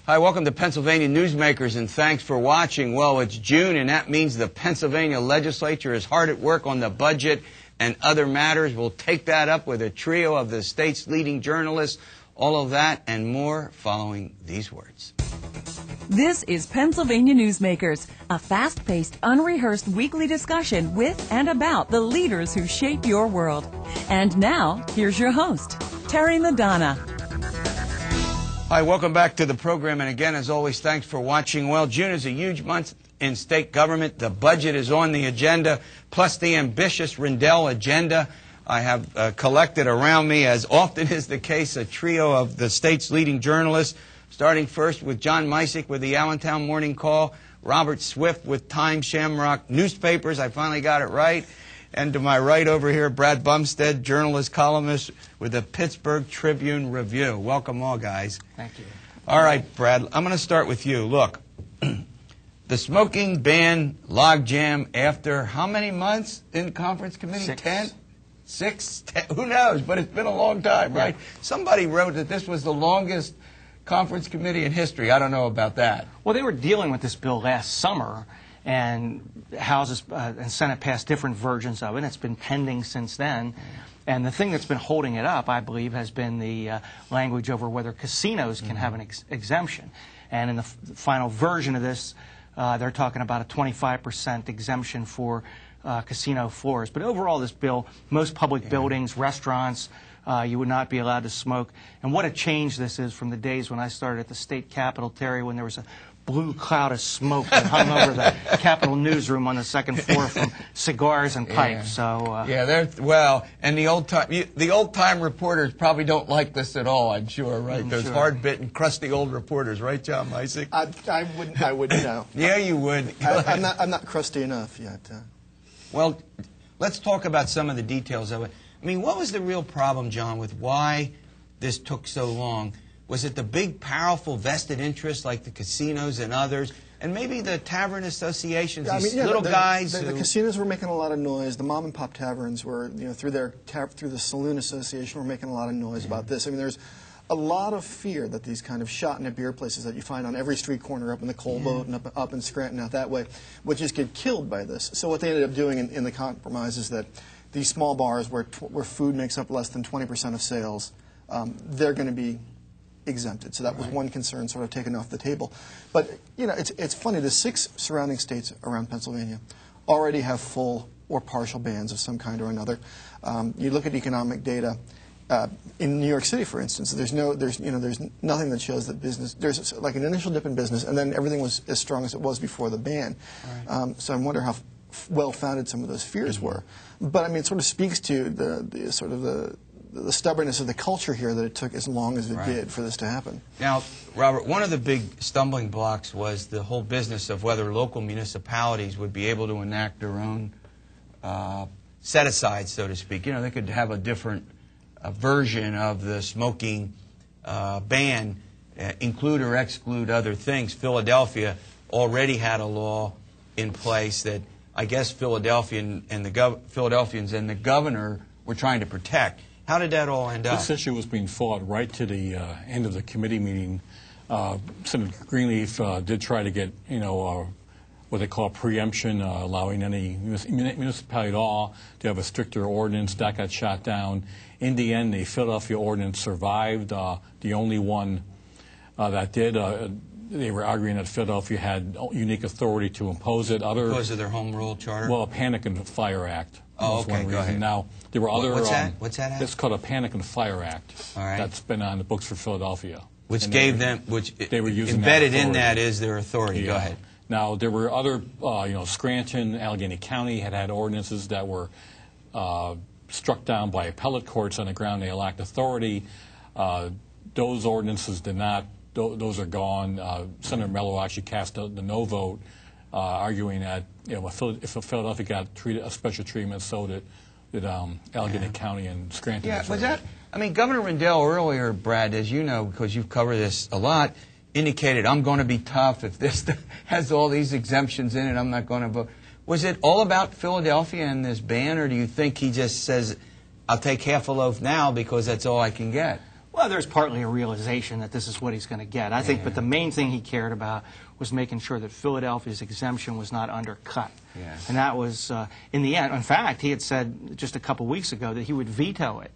Hi, welcome to Pennsylvania Newsmakers, and thanks for watching. Well, it's June, and that means the Pennsylvania legislature is hard at work on the budget and other matters. We'll take that up with a trio of the state's leading journalists. All of that and more following these words. This is Pennsylvania Newsmakers, a fast-paced, unrehearsed weekly discussion with and about the leaders who shape your world. And now, here's your host, Terry Madonna. Hi, welcome back to the program, and again, as always, thanks for watching. Well, June is a huge month in state government. The budget is on the agenda, plus the ambitious Rendell agenda. I have collected around me, as often is the case, a trio of the state's leading journalists, starting first with John Micek with the Allentown Morning Call, Robert Swift with Times-Shamrock Newspapers. I finally got it right. And to my right over here, Brad Bumsted, journalist, columnist with the Pittsburgh Tribune Review. Welcome all, guys. Thank you. All right, Brad, I'm going to start with you. Look, the smoking ban logjam after how many months in conference committee? 6. 10? 6? 10? Who knows? But it's been a long time, right? Yeah. Somebody wrote that this was the longest conference committee in history. I don't know about that. Well, they were dealing with this bill last summer, and Houses and Senate passed different versions of it. It's been pending since then. And the thing that's been holding it up, I believe, has been the language over whether casinos can have an exemption. And in the final version of this, they're talking about a 25% exemption for casino floors. But overall, this bill, most public buildings, restaurants, you would not be allowed to smoke. And what a change this is from the days when I started at the state capitol, Terry, when there was a blue cloud of smoke that hung over the Capitol newsroom on the second floor from cigars and pipes. Yeah. So well, and the old time reporters probably don't like this at all. I'm sure, right? Those hard-bitten, crusty old reporters, right, John Micek? I wouldn't know. Yeah, you would. I'm not crusty enough yet. Well, let's talk about some of the details of it. I mean, what was the real problem, John, with why this took so long? Was it the big, powerful, vested interests like the casinos and others, and maybe the tavern associations, the casinos were making a lot of noise. The mom-and-pop taverns were, through the saloon association, were making a lot of noise about this. I mean, there's a lot of fear that these kind of shot-in-a-beer places that you find on every street corner up in the Coal Boat and up in Scranton out that way would just get killed by this. So what they ended up doing in the compromise is that these small bars where food makes up less than 20% of sales, they're going to be exempted. So that was one concern sort of taken off the table. But, it's funny. The 6 surrounding states around Pennsylvania already have full or partial bans of some kind or another. You look at economic data. In New York City, for instance, there's nothing that shows that there's like an initial dip in business, and then everything was as strong as it was before the ban. Right. So I wonder how well-founded some of those fears were. But I mean, it sort of speaks to the stubbornness of the culture here that it took as long as it did for this to happen. Now, Robert, one of the big stumbling blocks was the whole business of whether local municipalities would be able to enact their own set-asides, so to speak. They could have a different version of the smoking ban, include or exclude other things. Philadelphia already had a law in place that I guess Philadelphians and the governor were trying to protect. How did that all end up? This issue was being fought right to the end of the committee meeting. Senator Greenleaf did try to get, what they call preemption, allowing any municipality at all to have a stricter ordinance. That got shot down. In the end, the Philadelphia ordinance survived. The only one that did, they were arguing that Philadelphia had unique authority to impose it. Because of their home rule charter? Well, a Panic and Fire Act. Oh, okay, go ahead. Now, there were other... What's that act? It's called a Panic and Fire Act. All right. That's been on the books for Philadelphia. Which gave them... They were using embedded in that is their authority. Yeah. Go ahead. Now, there were other, Scranton, Allegheny County had ordinances that were struck down by appellate courts on the ground they lacked authority. Those ordinances did not... Those are gone. Senator Mello actually cast the no vote, arguing that if Philadelphia got a special treatment, so did Allegheny County and Scranton. Yeah, was that? I mean, Governor Rendell earlier, Brad, as you know, because you've covered this a lot, indicated, I'm going to be tough. If this has all these exemptions in it, I'm not going to vote. Was it all about Philadelphia and this ban, or do you think he just says, I'll take half a loaf now because that's all I can get? Well, there's partly a realization that this is what he's going to get. I think, but the main thing he cared about was making sure that Philadelphia's exemption was not undercut. Yeah. And that was, in the end, in fact, he had said just a couple weeks ago that he would veto it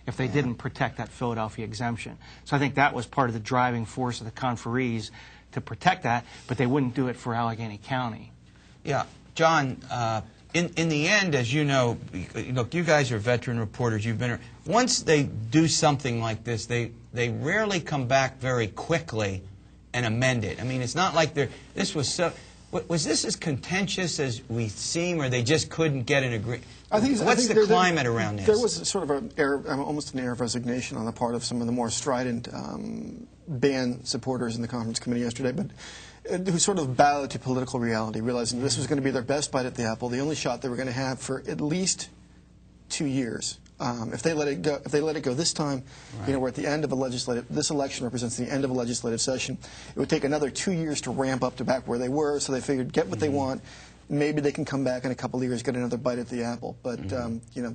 if they didn't protect that Philadelphia exemption. So I think that was part of the driving force of the conferees to protect that, but they wouldn't do it for Allegheny County. Yeah. John, in the end, as you know, look, you guys are veteran reporters. You've been once they do something like this, they rarely come back very quickly and amend it. I mean, it's not like this was so. Was this as contentious as we seem, or they just couldn't get an agreement? What's the climate around this? There was sort of almost an air of resignation on the part of some of the more strident ban supporters in the conference committee yesterday, but who sort of bowed to political reality, realizing this was going to be their best bite at the apple, the only shot they were going to have for at least 2 years. If they let it go this time, we're at the end of a legislative. This election represents the end of a legislative session. It would take another 2 years to ramp up to back where they were. So they figured, get what they want. Maybe they can come back in a couple of years, get another bite at the apple. But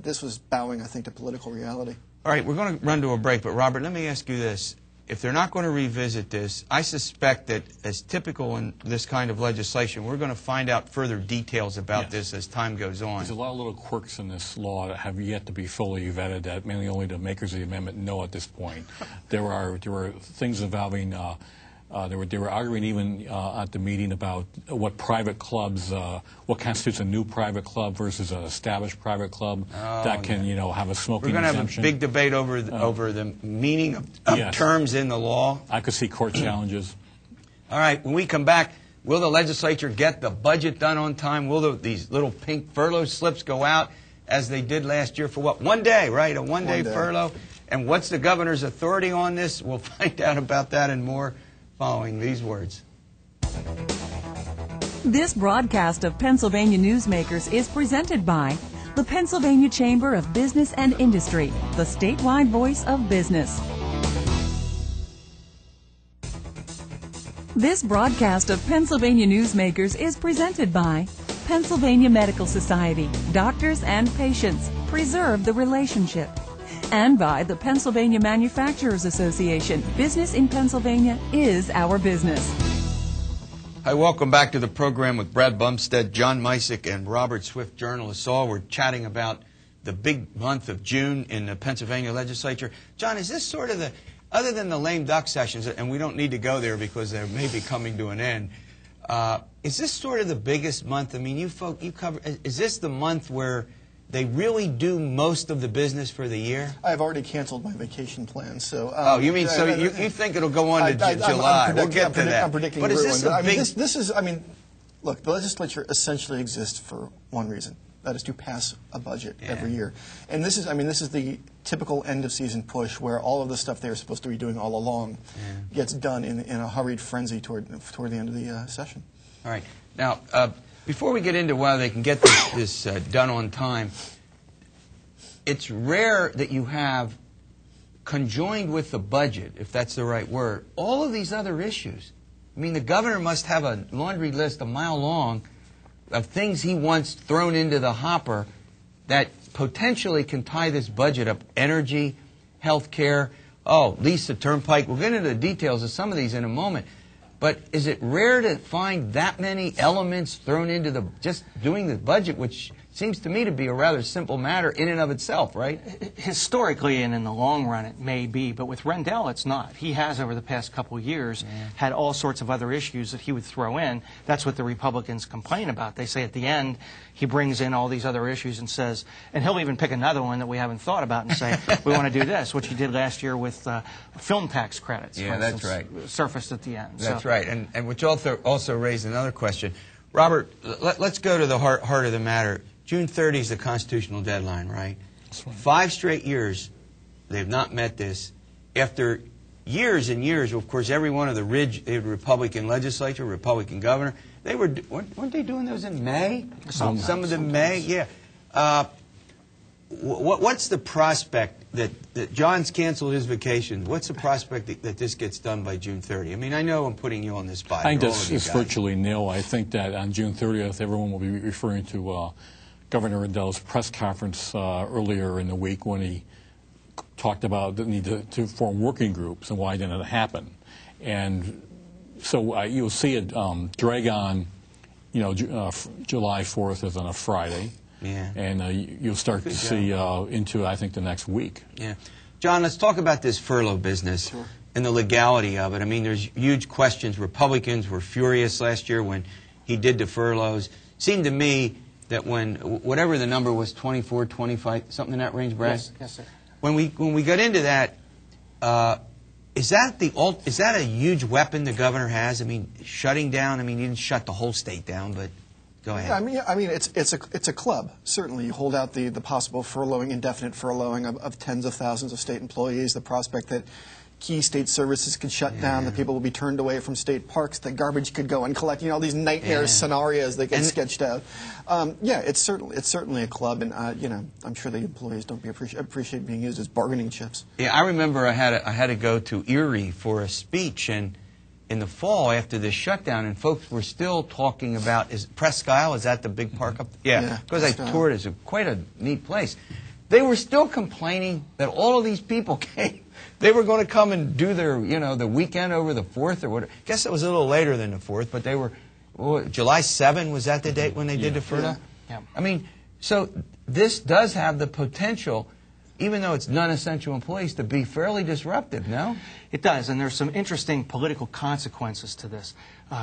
this was bowing, I think, to political reality. All right, we're going to run to a break. But Robert, let me ask you this: if they're not going to revisit this, I suspect that, as typical in this kind of legislation, we're going to find out further details about this as time goes on. There's a lot of little quirks in this law that have yet to be fully vetted, that mainly only the makers of the amendment know at this point. There were things involving, they were arguing even at the meeting about what private clubs, what constitutes a new private club versus an established private club that can, have a smoking exemption. We're going to have a big debate over the meaning of terms in the law. I could see court challenges. All right, when we come back, will the legislature get the budget done on time? Will these little pink furlough slips go out as they did last year for what? 1 day, right? A one-day furlough. And what's the governor's authority on this? We'll find out about that and more following these words. This broadcast of Pennsylvania Newsmakers is presented by the Pennsylvania Chamber of Business and Industry, the statewide voice of business. This broadcast of Pennsylvania Newsmakers is presented by Pennsylvania Medical Society. Doctors and patients, preserve the relationship. And by the Pennsylvania Manufacturers Association. Business in Pennsylvania is our business. Hi, welcome back to the program with Brad Bumsted, John Micek, and Robert Swift, journalists. We're chatting about the big month of June in the Pennsylvania legislature. John, is this sort of other than the lame duck sessions, and we don't need to go there because they may be coming to an end, is this sort of the biggest month? I mean, you cover, is this the month where they really do most of the business for the year? I've already canceled my vacation plans. So you mean you think it'll go on to July? We'll get to that. I'm predicting. But is this a big? This is. Look, the legislature essentially exists for one reason. That is to pass a budget every year. And this is the typical end of season push where all of the stuff they're supposed to be doing all along gets done in a hurried frenzy toward the end of the session. All right. Now, before we get into whether they can get this done on time, it's rare that you have, conjoined with the budget, if that's the right word, all of these other issues. I mean, the governor must have a laundry list a mile long of things he wants thrown into the hopper that potentially can tie this budget up. Energy, health care, lease the Turnpike. We'll get into the details of some of these in a moment. But is it rare to find that many elements thrown into just doing the budget, which seems to me to be a rather simple matter in and of itself, right? Historically and in the long run it may be, but with Rendell it's not. He has, over the past couple of years, had all sorts of other issues that he would throw in. That's what the Republicans complain about. They say at the end he brings in all these other issues and says, and he'll even pick another one that we haven't thought about and say, we want to do this, which he did last year with film tax credits. Yeah, that's right. Surfaced at the end. That's right, and which also raised another question. Robert, let's go to the heart of the matter. June 30 is the constitutional deadline, right? That's right. 5 straight years they've not met this. After years and years, of course, every one of the Republican legislature, Republican governor, weren't they doing those in May? Some of them in May, yeah. What's the prospect that John's canceled his vacation? What's the prospect that this gets done by June 30? I mean, I know I'm putting you on the spot. I think it's virtually nil. I think that on June 30th, everyone will be referring to Governor Rendell's press conference earlier in the week when he talked about the need to form working groups and why didn't it happen. And so you'll see it drag on, July 4th is on a Friday. Yeah. And you'll start to see into, I think, the next week. Yeah. John, let's talk about this furlough business. Sure. And the legality of it. I mean, there's huge questions. Republicans were furious last year when he did the furloughs. Seemed to me that when, whatever the number was, 24, 25, something in that range, Brad? Yes, sir. When we got into that, is that a huge weapon the governor has? I mean, shutting down. I mean, he didn't shut the whole state down, but go ahead. I mean, it's a club. Certainly, you hold out the possible furloughing, indefinite furloughing of tens of thousands of state employees. The prospect that key state services could shut down, that people will be turned away from state parks, that garbage could go uncollected, all these nightmare scenarios that get sketched out. It's certainly a club, and I'm sure the employees don't appreciate being used as bargaining chips. Yeah, I remember I had to go to Erie for a speech, and in the fall after this shutdown, and folks were still talking about, is Presque Isle, is that the big park up there? Yeah, because I toured it. It's quite a neat place. They were still complaining that all of these people came. They were going to come and do their, the weekend over the 4th or whatever. I guess it was a little later than the 4th, but they were, July 7, was that the date when they did the furlough? Yeah. I mean, so this does have the potential, even though it's non-essential employees, to be fairly disruptive, no? It does, and there's some interesting political consequences to this.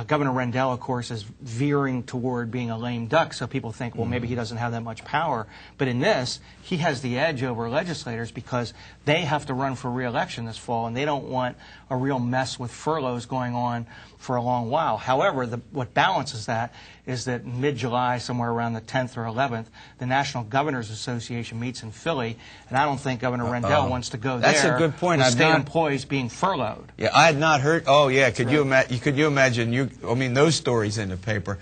Governor Rendell, of course, is veering toward being a lame duck, so people think, well, maybe he doesn't have that much power. But in this, he has the edge over legislators because they have to run for re-election this fall, and they don't want a real mess with furloughs going on for a long while. However, what balances that is that mid-July, somewhere around the 10th or 11th, the National Governors Association meets in Philly, and I don't think Governor Rendell wants to go there. That's a good point. With state employees being furloughed. Yeah, I had not heard. Oh, yeah. Could you imagine? Those stories in the paper.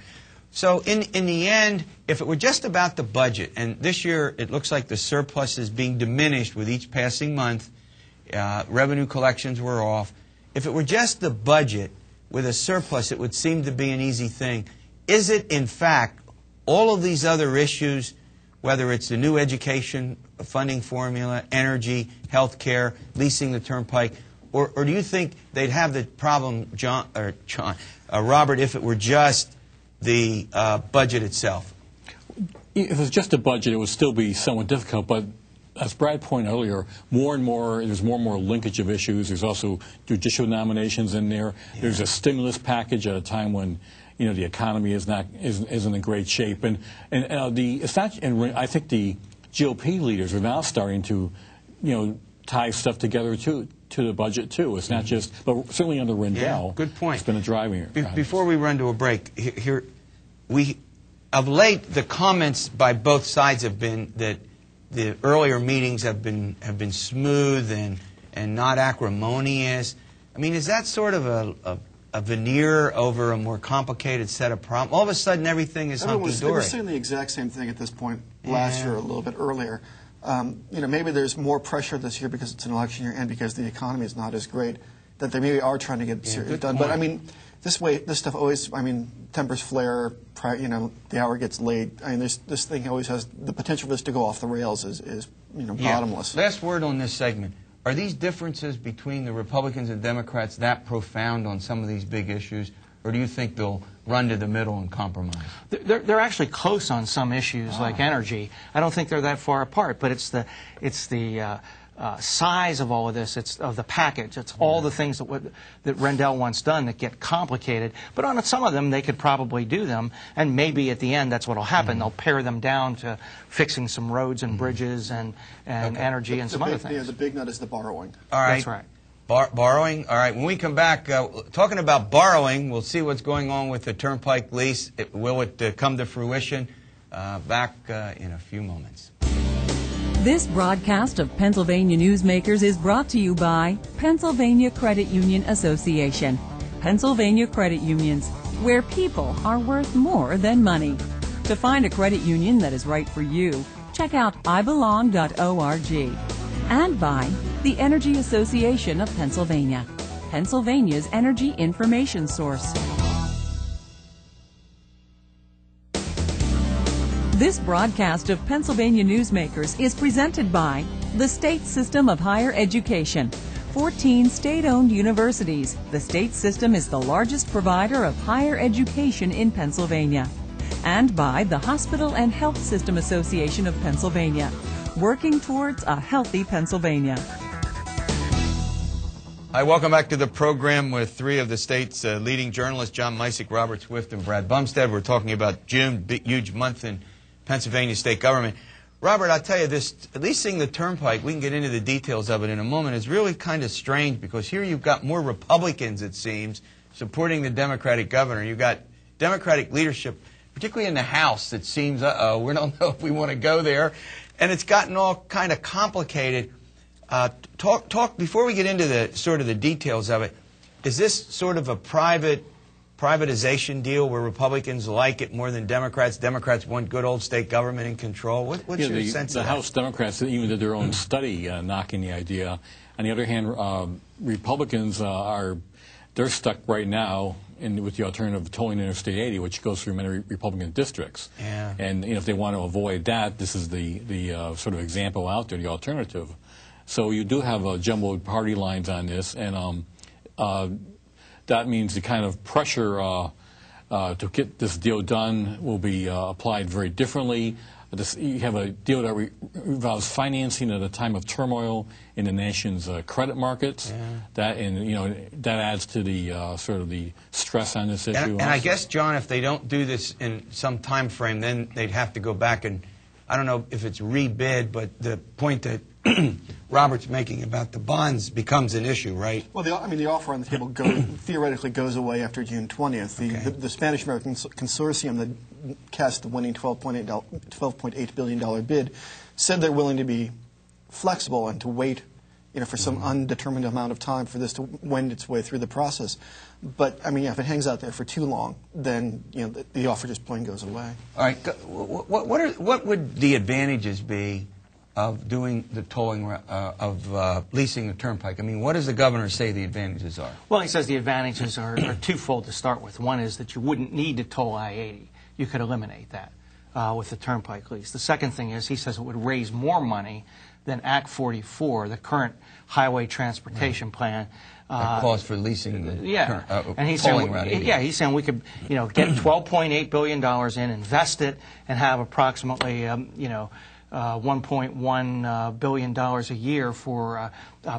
So in the end, if it were just about the budget, and this year it looks like the surplus is being diminished with each passing month, revenue collections were off. If it were just the budget with a surplus, it would seem to be an easy thing. Is it, in fact, all of these other issues, whether it's the new education funding formula, energy, health care, leasing the Turnpike, or do you think they'd have the problem, Robert, if it were just the budget itself? If it was just a budget, it would still be somewhat difficult. But as Brad pointed earlier, there's more and more linkage of issues. There's also judicial nominations in there. Yeah. There's a stimulus package at a time when the economy isn't in great shape. And it's not. And I think the GOP leaders are now starting to tie stuff together to the budget too. It's not just, but certainly under Rendell. Yeah, good point. It's been a driving. Before we run to a break, of late the comments by both sides have been that the earlier meetings have been smooth and not acrimonious. I mean, is that sort of a veneer over a more complicated set of problems? All of a sudden, everything is hunky-dory. They were saying the exact same thing at this point last year, a little bit earlier. Maybe there's more pressure this year because it's an election year and because the economy is not as great, that they maybe are trying to get it done. But I mean, this stuff always, tempers flare, the hour gets late. I mean, this thing always has the potential for this to go off the rails is bottomless. Last word on this segment. Are these differences between the Republicans and Democrats that profound on some of these big issues, or do you think they'll run to the middle and compromise? They're actually close on some issues like energy. I don't think they're that far apart, but it's the size of all of this. It's of the package. It's all the things that Rendell wants done that get complicated. But on some of them, they could probably do them, and maybe at the end that's what will happen. They'll pare them down to fixing some roads and bridges and energy and some other things. Yeah, the big nut is the borrowing. All right. That's right. Borrowing. All right. When we come back, talking about borrowing, we'll see what's going on with the Turnpike lease. Will it come to fruition? Back in a few moments. This broadcast of Pennsylvania Newsmakers is brought to you by Pennsylvania Credit Union Association. Pennsylvania Credit Unions, where people are worth more than money. To find a credit union that is right for you, check out ibelong.org. And by the Energy Association of Pennsylvania, Pennsylvania's energy information source. This broadcast of Pennsylvania Newsmakers is presented by The state system of higher education. 14 state-owned universities. The state system is the largest provider of higher education in Pennsylvania. And by the Hospital and Health System Association of Pennsylvania, working towards a healthy Pennsylvania. Hi, welcome back to the program with three of the state's leading journalists, John Micek, Robert Swift, and Brad Bumsted. We're talking about June, big, huge month in Pennsylvania state government. Robert, I'll tell you this, leasing the Turnpike, we can get into the details of it in a moment, is really kind of strange because here you've got more Republicans, it seems, supporting the Democratic governor. You've got Democratic leadership, particularly in the House, that seems, we don't know if we want to go there. And it's gotten all kind of complicated. Talk before we get into the sort of the details of it. Is this sort of a privatization deal where Republicans like it more than Democrats? Democrats want good old state government in control. What's your sense of that? The House Democrats even did their own study knocking the idea. On the other hand, Republicans they're stuck right now with the alternative of tolling Interstate 80, which goes through many Republican districts. Yeah. And if they want to avoid that, this is the sort of example out there, the alternative. So you do have jumbled party lines on this, and that means the kind of pressure to get this deal done will be applied very differently. You have a deal that involves financing at a time of turmoil in the nation's credit markets. Yeah. That adds to the sort of the stress on this issue. And I guess, John, if they don't do this in some time frame, then they'd have to go back and, I don't know if it's rebid, but the point that Robert's making about the bonds becomes an issue, right? Well, the offer on the table theoretically goes away after June 20th. The Spanish-American Consortium that cast the winning $12.8 billion bid said they're willing to be flexible and to wait for some undetermined amount of time for this to wend its way through the process. But, if it hangs out there for too long, then the offer just plain goes away. All right. What would the advantages be of doing the tolling, of leasing the Turnpike? What does the governor say the advantages are? Well, he says the advantages are twofold to start with. One is that you wouldn't need to toll I-80. You could eliminate that with the Turnpike lease. The second thing is he says it would raise more money than Act 44, the current highway transportation plan. That calls for leasing the and he's tolling saying, he's saying we could get $12.8 billion in, invest it, and have approximately $1.1 billion a year for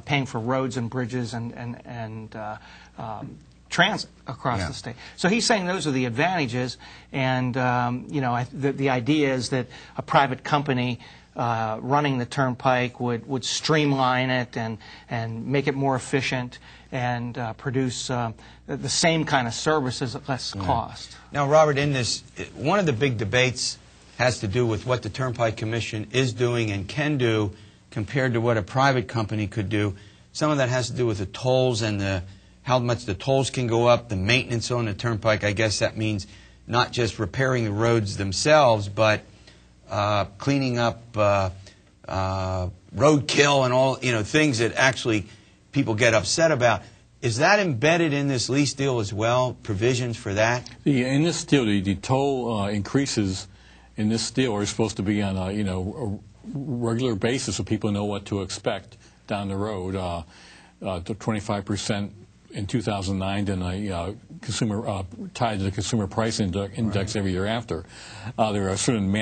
paying for roads and bridges and transit across the state. So he's saying those are the advantages, and the idea is that a private company running the Turnpike would streamline it and make it more efficient and produce the same kind of services at less cost. Now, Robert, in this, one of the big debates has to do with what the Turnpike Commission is doing and can do compared to what a private company could do. Some of that has to do with the tolls and how much the tolls can go up, the maintenance on the Turnpike. I guess that means not just repairing the roads themselves, but cleaning up roadkill and all, things that actually people get upset about. Is that embedded in this lease deal as well, provisions for that? In this deal, the toll increases in this deal are supposed to be on a regular basis so people know what to expect down the road. To 25% in 2009, and consumer tied to the consumer price index every year after. There are certain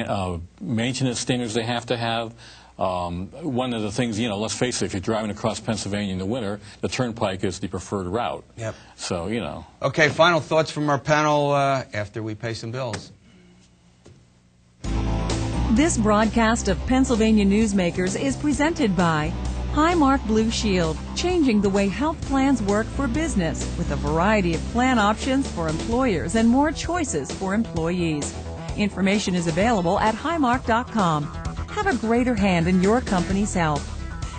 maintenance standards they have to have. One of the things, let's face it, if you're driving across Pennsylvania in the winter, the Turnpike is the preferred route. Yep. So, Okay, final thoughts from our panel after we pay some bills. This broadcast of Pennsylvania Newsmakers is presented by Highmark Blue Shield, changing the way health plans work for business with a variety of plan options for employers and more choices for employees. Information is available at highmark.com. Have a greater hand in your company's health.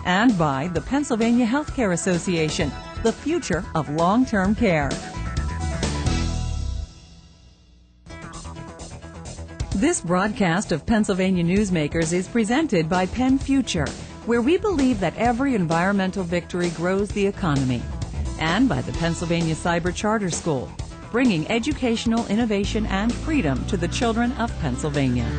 And by the Pennsylvania Healthcare Association, the future of long-term care. This broadcast of Pennsylvania Newsmakers is presented by Penn Future, where we believe that every environmental victory grows the economy, and by the Pennsylvania Cyber Charter School, bringing educational innovation and freedom to the children of Pennsylvania.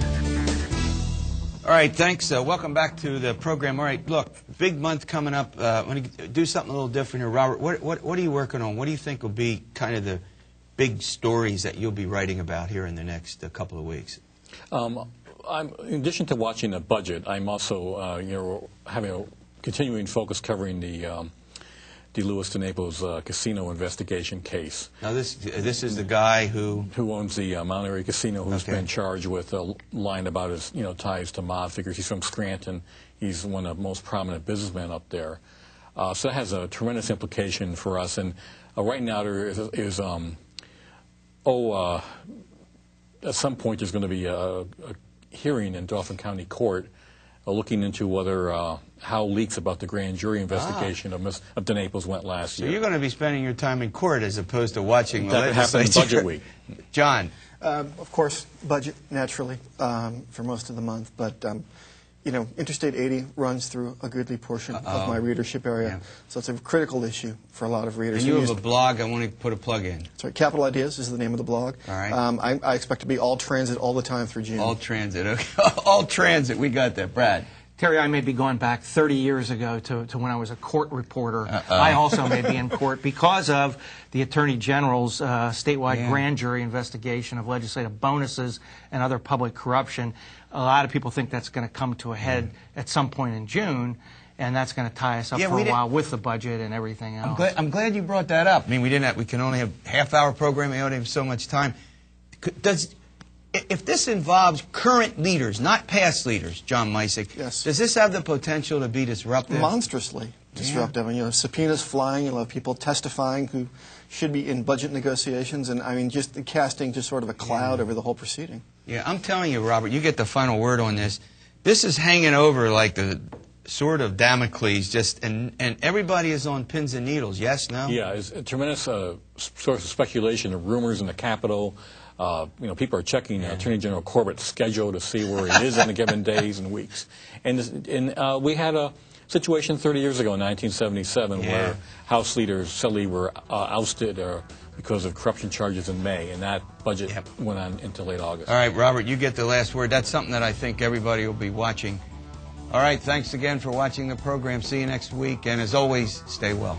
All right, thanks. Welcome back to the program. All right, look, big month coming up. I'm going to do something a little different here. Robert, what are you working on? What do you think will be kind of the big stories that you'll be writing about here in the next couple of weeks? In addition to watching the budget, I'm also having a continuing focus covering the Lewis to Naples casino investigation case. Now this is the guy who owns the Mount Airy Casino, who's been charged with lying about his ties to mob figures. He's from Scranton. He's one of the most prominent businessmen up there. So that has a tremendous implication for us. And right now there is at some point there's going to be a hearing in Dauphin County Court looking into whether how leaks about the grand jury investigation of the Naples went last year. So you're going to be spending your time in court as opposed to watching the legislature. That happened in budget week. John. Of course, budget, naturally, for most of the month. But, Interstate 80 runs through a goodly portion of my readership area. Yeah. So it's a critical issue for a lot of readers. And you have a blog. I want to put a plug in. Sorry, Capital Ideas is the name of the blog. All right. I expect to be all transit all the time through June. All transit. Okay. All transit. We got that. Brad. Terry, I may be going back 30 years ago to when I was a court reporter. I also may be in court because of the Attorney General's statewide grand jury investigation of legislative bonuses and other public corruption. A lot of people think that's going to come to a head at some point in June, and that's going to tie us up for a while with the budget and everything else. I'm glad you brought that up. I mean, we can only have half-hour programming. We only have so much time. If this involves current leaders, not past leaders, John Micek, does this have the potential to be disruptive? Monstrously disruptive. Yeah. And, subpoenas flying, you'll have people testifying who should be in budget negotiations, and, I mean, just casting just sort of a cloud over the whole proceeding. Yeah, I'm telling you, Robert, you get the final word on this. This is hanging over like the sword of Damocles, and everybody is on pins and needles, yes, no? Yeah, it's a tremendous source of speculation, of rumors in the Capitol. People are checking Attorney General Corbett's schedule to see where he is in the given days and weeks. And we had a situation 30 years ago in 1977 where House leaders suddenly were ousted because of corruption charges in May, and that budget went on into late August. All right, Robert, you get the last word. That's something that I think everybody will be watching. All right, thanks again for watching the program. See you next week, and as always, stay well.